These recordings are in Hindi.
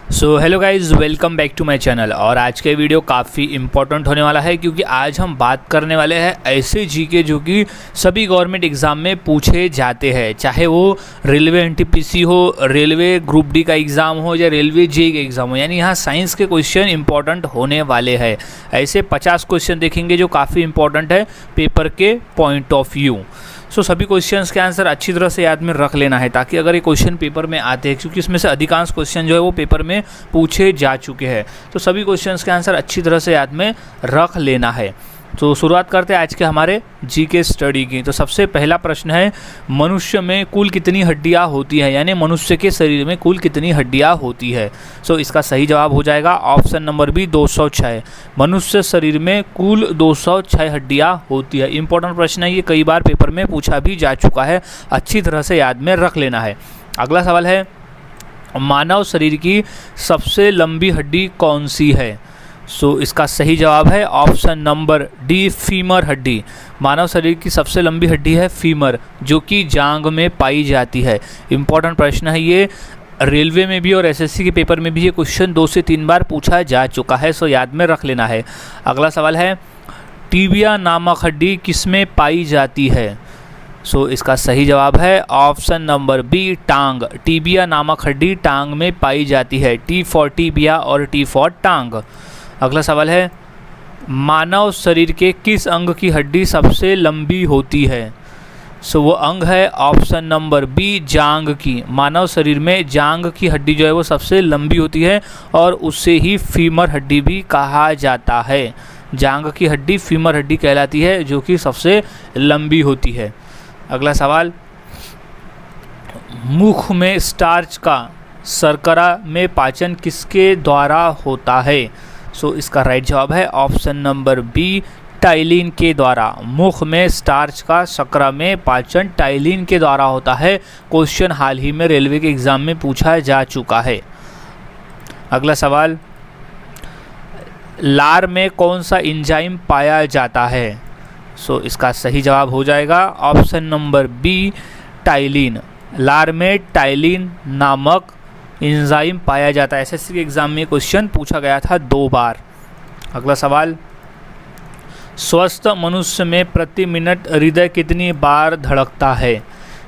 So hello guys, welcome back to my channel. और आज का वीडियो काफ़ी इंपॉर्टेंट होने वाला है क्योंकि आज हम बात करने वाले हैं ऐसे जीके जो कि सभी गवर्नमेंट एग्ज़ाम में पूछे जाते हैं, चाहे वो रेलवे एनटीपीसी हो, रेलवे ग्रुप डी का एग्ज़ाम हो या रेलवे जेई का एग्ज़ाम हो। यानी यहाँ साइंस के क्वेश्चन इंपॉर्टेंट होने वाले हैं। ऐसे 50 क्वेश्चन देखेंगे जो काफ़ी इंपॉर्टेंट है पेपर के पॉइंट ऑफ व्यू। सो सभी क्वेश्चंस के आंसर अच्छी तरह से याद में रख लेना है ताकि अगर ये क्वेश्चन पेपर में आते हैं, क्योंकि इसमें से अधिकांश क्वेश्चन जो है वो पेपर में पूछे जा चुके हैं, तो सभी क्वेश्चंस के आंसर अच्छी तरह से याद में रख लेना है। तो शुरुआत करते हैं आज के हमारे जीके स्टडी की। तो सबसे पहला प्रश्न है, मनुष्य में कुल कितनी हड्डियां होती हैं, यानी मनुष्य के शरीर में कुल कितनी हड्डियां होती है। सो इसका सही जवाब हो जाएगा ऑप्शन नंबर बी 206। मनुष्य शरीर में कुल 206 हड्डियां होती है। इंपॉर्टेंट प्रश्न है, ये कई बार पेपर में पूछा भी जा चुका है, अच्छी तरह से याद में रख लेना है। अगला सवाल है, मानव शरीर की सबसे लंबी हड्डी कौन सी है। सो इसका सही जवाब है ऑप्शन नंबर डी, फीमर हड्डी। मानव शरीर की सबसे लंबी हड्डी है फीमर, जो कि जांग में पाई जाती है। इंपॉर्टेंट प्रश्न है ये, रेलवे में भी और एसएससी के पेपर में भी ये क्वेश्चन 2 से 3 बार पूछा जा चुका है, सो याद में रख लेना है। अगला सवाल है, टीबिया नामक हड्डी किसमें पाई जाती है। सो इसका सही जवाब है ऑप्शन नंबर बी, टांग। टीबिया नामक हड्डी टांग में पाई जाती है। टी फॉर टीबिया और टी फॉर टांग। अगला सवाल है, मानव शरीर के किस अंग की हड्डी सबसे लंबी होती है। सो वो अंग है ऑप्शन नंबर बी, जांग की। मानव शरीर में जांग की हड्डी जो है वो सबसे लंबी होती है और उससे ही फीमर हड्डी भी कहा जाता है। जांग की हड्डी फीमर हड्डी कहलाती है, जो कि सबसे लंबी होती है। अगला सवाल, मुख में स्टार्च का शर्करा में पाचन किसके द्वारा होता है। सो इसका राइट जवाब है ऑप्शन नंबर बी, टाइलिन के द्वारा। मुख में स्टार्च का शर्करा में पाचन टाइलिन के द्वारा होता है। क्वेश्चन हाल ही में रेलवे के एग्जाम में पूछा जा चुका है। अगला सवाल, लार में कौन सा एंजाइम पाया जाता है। सो इसका सही जवाब हो जाएगा ऑप्शन नंबर बी, टाइलिन। लार में टाइलिन नामक एंजाइम पाया जाता है। एसएससी के एग्ज़ाम में क्वेश्चन पूछा गया था 2 बार। अगला सवाल, स्वस्थ मनुष्य में प्रति मिनट हृदय कितनी बार धड़कता है।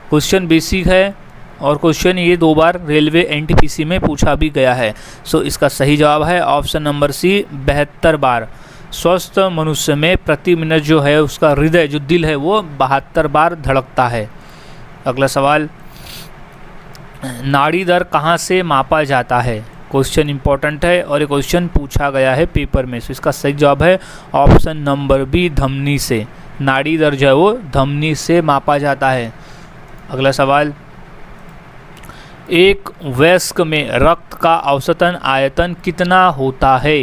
क्वेश्चन बेसिक है और क्वेश्चन ये 2 बार रेलवे एनटीपीसी में पूछा भी गया है। सो इसका सही जवाब है ऑप्शन नंबर सी, 72 बार। स्वस्थ मनुष्य में प्रति मिनट जो है उसका हृदय, जो दिल है, वो 72 बार धड़कता है। अगला सवाल, नाड़ी दर कहाँ से मापा जाता है। क्वेश्चन इंपॉर्टेंट है और ये क्वेश्चन पूछा गया है पेपर में। सो इसका सही जवाब है ऑप्शन नंबर बी, धमनी से। नाड़ी दर जो है वो धमनी से मापा जाता है। अगला सवाल, एक वयस्क में रक्त का औसतन आयतन कितना होता है।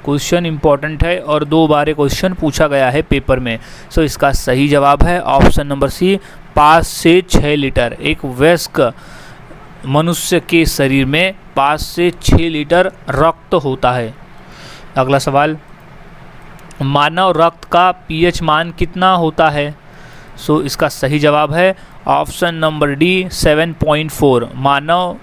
क्वेश्चन इंपॉर्टेंट है और 2 बार क्वेश्चन पूछा गया है पेपर में। सो इसका सही जवाब है ऑप्शन नंबर सी, 5 से 6 लीटर। एक वयस्क मनुष्य के शरीर में 5 से 6 लीटर रक्त होता है। अगला सवाल, मानव रक्त का पीएच मान कितना होता है। सो इसका सही जवाब है ऑप्शन नंबर डी, 7.4। मानव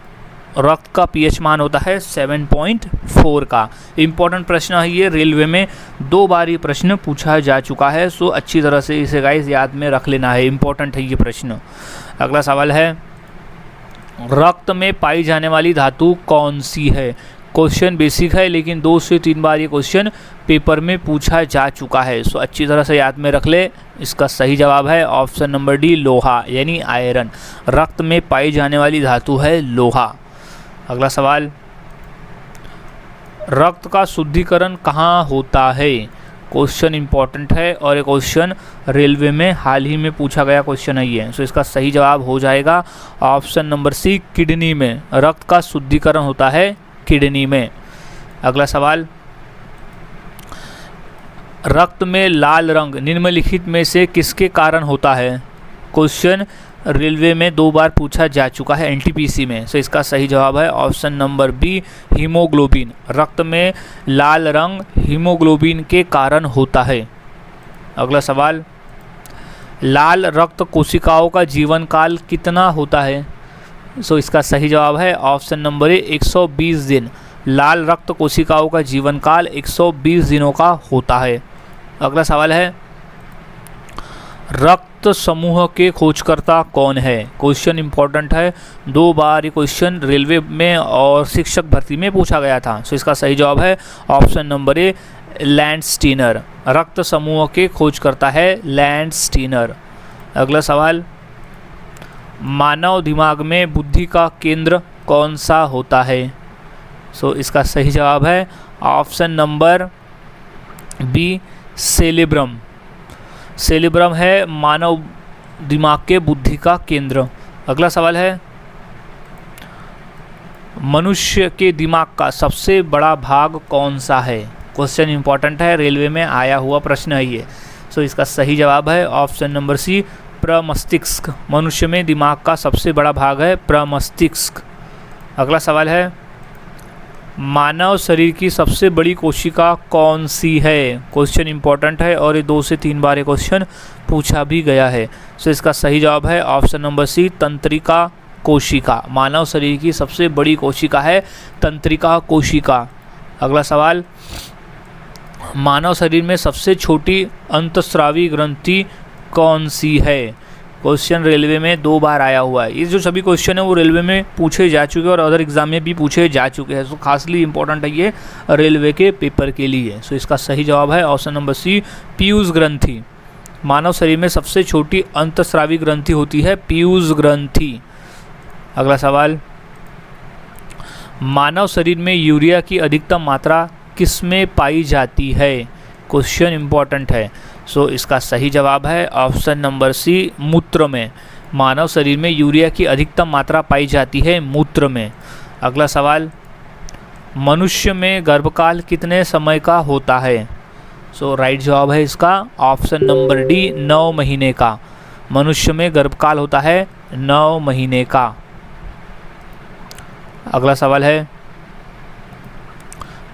रक्त का पीएच मान होता है 7.4 का। इंपॉर्टेंट प्रश्न है ये, रेलवे में 2 बार ये प्रश्न पूछा जा चुका है। सो अच्छी तरह से इसे गाइस याद में रख लेना है, इंपॉर्टेंट है ये प्रश्न। अगला सवाल है, रक्त में पाई जाने वाली धातु कौन सी है। क्वेश्चन बेसिक है लेकिन 2 से 3 बार ये क्वेश्चन पेपर में पूछा जा चुका है। सो अच्छी तरह से याद में रख ले। इसका सही जवाब है ऑप्शन नंबर डी, लोहा, यानी आयरन। रक्त में पाई जाने वाली धातु है लोहा। अगला सवाल, रक्त का शुद्धिकरण कहाँ होता है। क्वेश्चन इंपॉर्टेंट है और ये क्वेश्चन रेलवे में हाल ही में पूछा गया क्वेश्चन है ये। सो इसका सही जवाब हो जाएगा ऑप्शन नंबर सी, किडनी में। रक्त का शुद्धिकरण होता है किडनी में। अगला सवाल, रक्त में लाल रंग निम्नलिखित में से किसके कारण होता है। क्वेश्चन रेलवे में 2 बार पूछा जा चुका है एनटीपीसी में। सो इसका सही जवाब है ऑप्शन नंबर बी, हीमोग्लोबिन। रक्त में लाल रंग हीमोग्लोबिन के कारण होता है। अगला सवाल, लाल रक्त कोशिकाओं का जीवन काल कितना होता है। सो इसका सही जवाब है ऑप्शन नंबर ए 120 दिन। लाल रक्त कोशिकाओं का जीवन काल 120 दिनों का होता है। अगला सवाल है, रक्त समूह के खोजकर्ता कौन है? क्वेश्चन इंपॉर्टेंट है, 2 बार ये क्वेश्चन रेलवे में और शिक्षक भर्ती में पूछा गया था। सो इसका सही जवाब है ऑप्शन नंबर ए, लैंडस्टीनर। रक्त समूह के खोजकर्ता है लैंडस्टीनर। अगला सवाल, मानव दिमाग में बुद्धि का केंद्र कौन सा होता है? सो इसका सही जवाब है option number B, cerebrum. Cerebrum है मानव दिमाग के बुद्धि का केंद्र। अगला सवाल है, मनुष्य के दिमाग का सबसे बड़ा भाग कौन सा है? क्वेश्चन इंपॉर्टेंट है, रेलवे में आया हुआ प्रश्न है ये। सो इसका सही जवाब है ऑप्शन नंबर सी, प्रमस्तिष्क। मनुष्य में दिमाग का सबसे बड़ा भाग है प्रमस्तिष्क। अगला सवाल है, मानव शरीर की सबसे बड़ी कोशिका कौन सी है? क्वेश्चन इंपॉर्टेंट है और ये 2 से 3 बार ये क्वेश्चन पूछा भी गया है। सो इसका सही जवाब है ऑप्शन नंबर सी, तंत्रिका कोशिका। मानव शरीर की सबसे बड़ी कोशिका है तंत्रिका कोशिका। अगला सवाल, मानव शरीर में सबसे छोटी अंतस्रावी ग्रंथि कौन सी है? क्वेश्चन रेलवे में 2 बार आया हुआ है। ये जो सभी क्वेश्चन है वो रेलवे में पूछे जा चुके हैं और अदर एग्जाम में भी पूछे जा चुके हैं। सो खासली इंपॉर्टेंट है ये रेलवे के पेपर के लिए। सो इसका सही जवाब है ऑप्शन नंबर सी, पीयूष ग्रंथि। मानव शरीर में सबसे छोटी अंतस्रावी ग्रंथि होती है पीयूष ग्रंथि। अगला सवाल, मानव शरीर में यूरिया की अधिकतम मात्रा किस में पाई जाती है? क्वेश्चन इंपॉर्टेंट है। सो इसका सही जवाब है ऑप्शन नंबर सी, मूत्र में। मानव शरीर में यूरिया की अधिकतम मात्रा पाई जाती है मूत्र में। अगला सवाल, मनुष्य में गर्भकाल कितने समय का होता है? सो राइट जवाब है इसका ऑप्शन नंबर डी, 9 महीने का। मनुष्य में गर्भकाल होता है 9 महीने का। अगला सवाल है,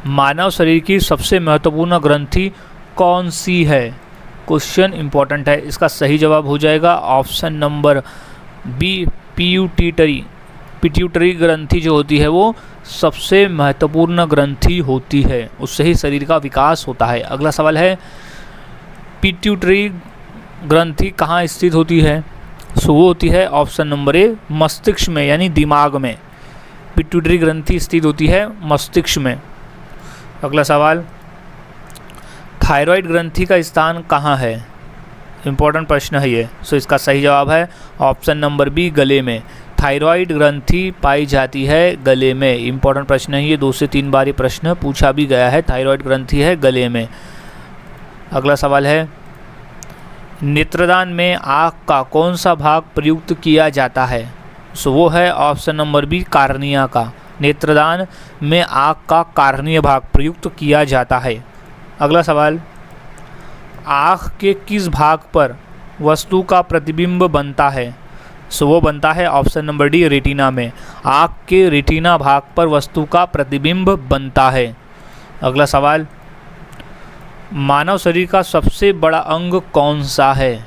मानव शरीर की सबसे महत्वपूर्ण ग्रंथि कौन सी है? क्वेश्चन इंपॉर्टेंट है, इसका सही जवाब हो जाएगा option number B, pituitary. Pituitary ग्रंथि जो होती है वो सबसे महत्वपूर्ण ग्रंथि होती है, उससे ही शरीर का विकास होता है। अगला सवाल है, पिट्यूटरी ग्रंथि कहाँ स्थित होती है? सो वो होती है ऑप्शन नंबर ए, मस्तिष्क में यानी दिमाग में। पिट्यूटरी ग्रंथि स्थित होती है मस्तिष्क में। अगला सवाल, थायराइड ग्रंथि का स्थान कहाँ है? इंपॉर्टेंट प्रश्न है ये। सो इसका सही जवाब है ऑप्शन नंबर बी, गले में। थायराइड ग्रंथि पाई जाती है गले में। इंपॉर्टेंट प्रश्न है ये, 2 से 3 बार ये प्रश्न पूछा भी गया है। थायराइड ग्रंथि है गले में। अगला सवाल है, नेत्रदान में आँख का कौन सा भाग प्रयुक्त किया जाता है? सो वो है ऑप्शन नंबर बी, कार्निया का। नेत्रदान में आँख का कार्निय भाग प्रयुक्त किया जाता है। अगला सवाल, आँख के किस भाग पर वस्तु का प्रतिबिंब बनता है? सो वो बनता है ऑप्शन नंबर डी, रेटिना में। आँख के रेटिना भाग पर वस्तु का प्रतिबिंब बनता है। अगला सवाल, मानव शरीर का सबसे बड़ा अंग कौन सा है?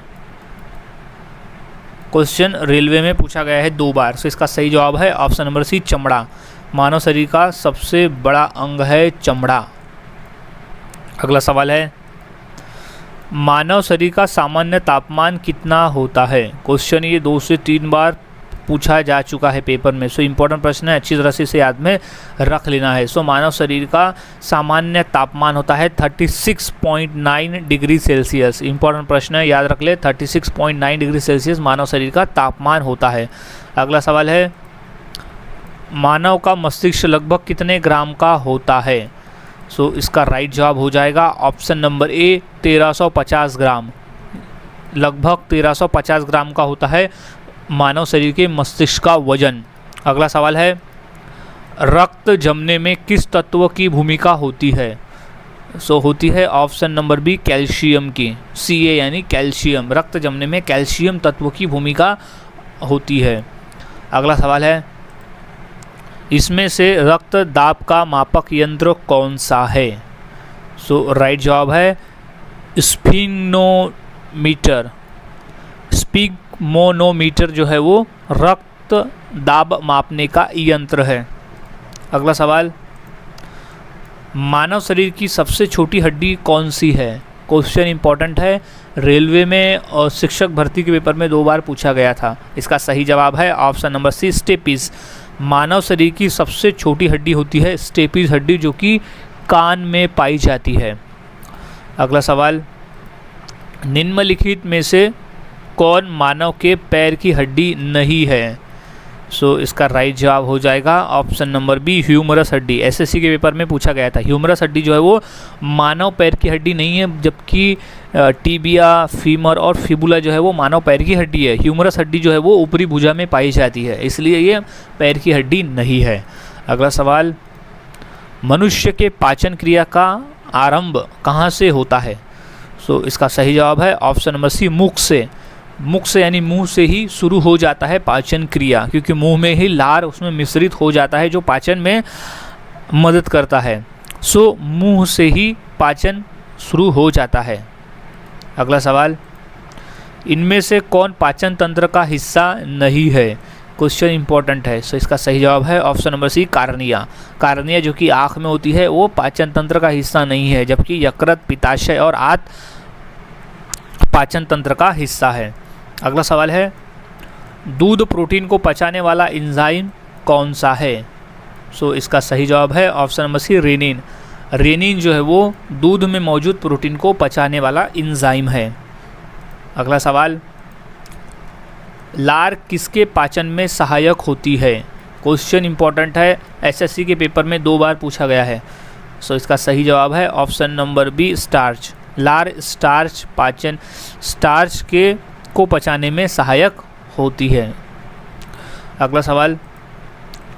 क्वेश्चन रेलवे में पूछा गया है 2 बार। सो इसका सही जवाब है ऑप्शन नंबर सी, चमड़ा। मानव शरीर का सबसे बड़ा अंग है चमड़ा। अगला सवाल है, मानव शरीर का सामान्य तापमान कितना होता है? क्वेश्चन ये 2 से 3 बार पूछा जा चुका है पेपर में। सो इम्पोर्टेंट प्रश्न है, अच्छी तरह से इसे याद में रख लेना है। सो मानव शरीर का सामान्य तापमान होता है 36.9 डिग्री सेल्सियस। इंपॉर्टेंट प्रश्न है, याद रख ले, 36.9 डिग्री सेल्सियस मानव शरीर का तापमान होता है। अगला सवाल है, मानव का मस्तिष्क लगभग कितने ग्राम का होता है? सो इसका राइट जवाब हो जाएगा ऑप्शन नंबर ए, 1350 ग्राम। लगभग 1350 ग्राम का होता है मानव शरीर के मस्तिष्क का वजन। अगला सवाल है, रक्त जमने में किस तत्व की भूमिका होती है? सो होती है ऑप्शन नंबर बी, कैल्शियम की। Ca यानी कैल्शियम। रक्त जमने में कैल्शियम तत्व की भूमिका होती है। अगला सवाल है, इसमें से रक्त दाब का मापक यंत्र कौन सा है? सो राइट जवाब है स्फिग्मोमीटर। स्फिग्मोमीटर जो है वो रक्त दाब मापने का यंत्र है। अगला सवाल, मानव शरीर की सबसे छोटी हड्डी कौन सी है? क्वेश्चन इंपॉर्टेंट है, रेलवे में और शिक्षक भर्ती के पेपर में 2 बार पूछा गया था। इसका सही जवाब है ऑप्शन नंबर सी, स्टेपिस। मानव शरीर की सबसे छोटी हड्डी होती है स्टेपिस हड्डी, जो कि कान में पाई जाती है। अगला सवाल, निम्नलिखित में से कौन मानव के पैर की हड्डी नहीं है? सो इसका राइट जवाब हो जाएगा ऑप्शन नंबर बी, ह्यूमरस हड्डी। एसएससी के पेपर में पूछा गया था। ह्यूमरस हड्डी जो है वो मानव पैर की हड्डी नहीं है, जबकि टीबिया, फीमर और फिबुला जो है वो मानव पैर की हड्डी है। ह्यूमरस हड्डी जो है वो ऊपरी भुजा में पाई जाती है, इसलिए ये पैर की हड्डी नहीं है। अगला सवाल, मनुष्य के पाचन क्रिया का आरंभ कहाँ से होता है? सो इसका सही जवाब है ऑप्शन नंबर सी, मुख से। मुख से यानी मुंह से ही शुरू हो जाता है पाचन क्रिया, क्योंकि मुंह में ही लार उसमें मिश्रित हो जाता है जो पाचन में मदद करता है। सो मुंह से ही पाचन शुरू हो जाता है। अगला सवाल, इनमें से कौन पाचन तंत्र का हिस्सा नहीं है? क्वेश्चन इंपॉर्टेंट है। सो इसका सही जवाब है option number C, cornea. Cornea जो कि आँख में होती है वो पाचन तंत्र का हिस्सा नहीं है, जबकि यकृत, पित्ताशय और आंत पाचन तंत्र का हिस्सा है। अगला सवाल है, दूध प्रोटीन को पचाने वाला एंजाइम कौन सा है? सो इसका सही जवाब है option number C, renin. Renin जो है वो दूध में मौजूद प्रोटीन को पचाने वाला एंजाइम है। अगला सवाल, लार किसके पाचन में सहायक होती है? क्वेश्चन इंपॉर्टेंट है, एसएससी के पेपर में 2 बार पूछा गया है। सो इसका सही जवाब है ऑप्शन नंबर बी, स्टार्च। लार स्टार्च पाचन स्टार्च के को पचाने में सहायक होती है। अगला सवाल,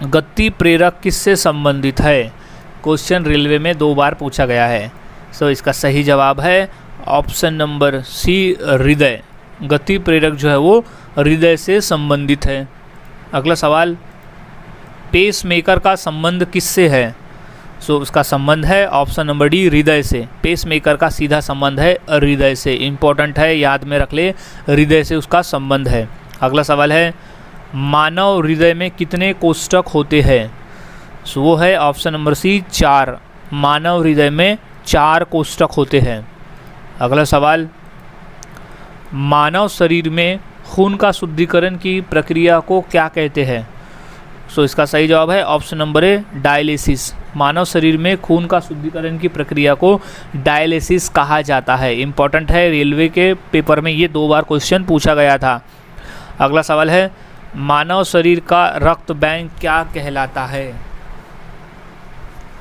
गति प्रेरक किससे संबंधित है? क्वेश्चन रेलवे में 2 बार पूछा गया है। सो इसका सही जवाब है ऑप्शन नंबर सी, हृदय। गति प्रेरक जो है वो हृदय से संबंधित है। अगला सवाल, पेसमेकर का संबंध किससे है? सो उसका संबंध है ऑप्शन नंबर डी, हृदय से। पेसमेकर का सीधा संबंध है हृदय से। इंपॉर्टेंट है, याद में रख ले, हृदय से उसका संबंध है। अगला सवाल है, मानव हृदय में कितने कोष्ठक होते हैं? सो वो है ऑप्शन नंबर सी, 4। मानव हृदय में 4 कोष्ठक होते हैं। अगला सवाल, मानव शरीर में खून का शुद्धिकरण की प्रक्रिया को क्या कहते हैं? सो इसका सही जवाब है ऑप्शन नंबर ए, डायलिसिस। मानव शरीर में खून का शुद्धिकरण की प्रक्रिया को डायलिसिस कहा जाता है। इंपॉर्टेंट है, रेलवे के पेपर में ये 2 बार क्वेश्चन पूछा गया था। अगला सवाल है, मानव शरीर का रक्त बैंक क्या कहलाता है?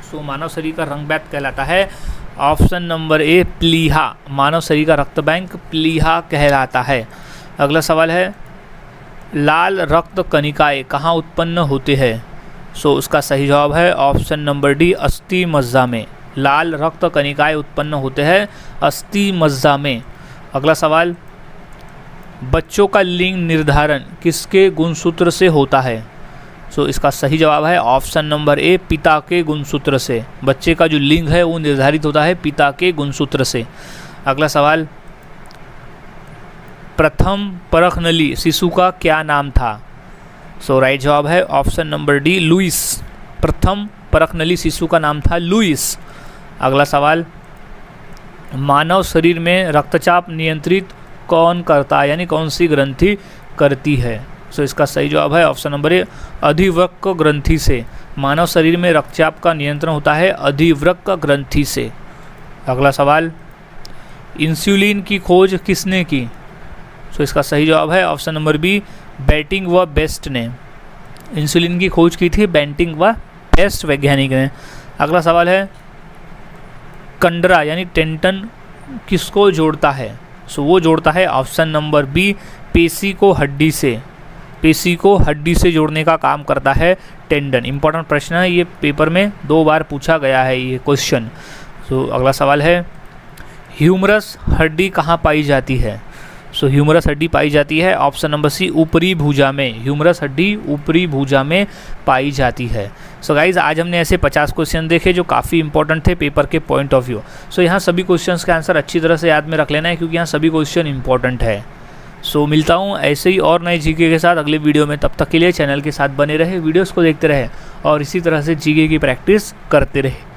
सो मानव शरीर का रक्त बैंक कहलाता है ऑप्शन नंबर ए, प्लीहा। मानव शरीर का रक्त बैंक प्लीहा कहलाता है। अगला सवाल है, लाल रक्त कणिकाएँ कहाँ उत्पन्न होते हैं? सो उसका सही जवाब है ऑप्शन नंबर डी, अस्थि मज्जा में। लाल रक्त कणिकाएँ उत्पन्न होते हैं अस्थि मज्जा में। अगला सवाल, बच्चों का लिंग निर्धारण किसके गुणसूत्र से होता है? सो इसका सही जवाब है ऑप्शन नंबर ए, पिता के गुणसूत्र से। बच्चे का जो लिंग है वो निर्धारित होता है पिता के गुणसूत्र से। अगला सवाल, प्रथम परखनली शिशु का क्या नाम था? सो राइट जवाब है ऑप्शन नंबर डी, लुइस। प्रथम परखनली शिशु का नाम था लुइस। अगला सवाल, मानव शरीर में रक्तचाप नियंत्रित कौन करता है, यानी कौन सी ग्रंथि करती है? सो इसका सही जवाब है ऑप्शन नंबर ए, अधिवृक्क ग्रंथि से। मानव शरीर में रक्तचाप का नियंत्रण होता है अधिवृक्क ग्रंथि से। अगला सवाल, इंसुलिन की खोज किसने की? सो इसका सही जवाब है ऑप्शन नंबर बी, बेंटिंग व बेस्ट ने। इंसुलिन की खोज की थी बेंटिंग व बेस्ट वैज्ञानिक ने। अगला सवाल है, कंडरा यानी टेंडन किसको जोड़ता है? सो वो जोड़ता है ऑप्शन नंबर बी, पेशी को हड्डी से। पेशी को हड्डी से जोड़ने का काम करता है टेंडन। इंपॉर्टेंट प्रश्न है, ये पेपर में 2 बार पूछा गया है ये क्वेश्चन। सो अगला सवाल है, ह्यूमरस हड्डी कहाँ पाई जाती है? सो ह्यूमरस हड्डी पाई जाती है ऑप्शन नंबर सी, ऊपरी भुजा में। ह्यूमरस हड्डी ऊपरी भुजा में पाई जाती है। सो गाइज, आज हमने ऐसे 50 क्वेश्चन देखे जो काफ़ी इंपॉर्टेंट थे पेपर के पॉइंट ऑफ व्यू। सो यहाँ सभी क्वेश्चंस का आंसर अच्छी तरह से याद में रख लेना है, क्योंकि यहाँ सभी क्वेश्चन इंपॉर्टेंट है। सो मिलता हूँ ऐसे ही और नए जीके के साथ अगले वीडियो में। तब तक के लिए चैनल के साथ बने रहे, वीडियोज़ को देखते रहे और इसी तरह से जीके की प्रैक्टिस करते रहे।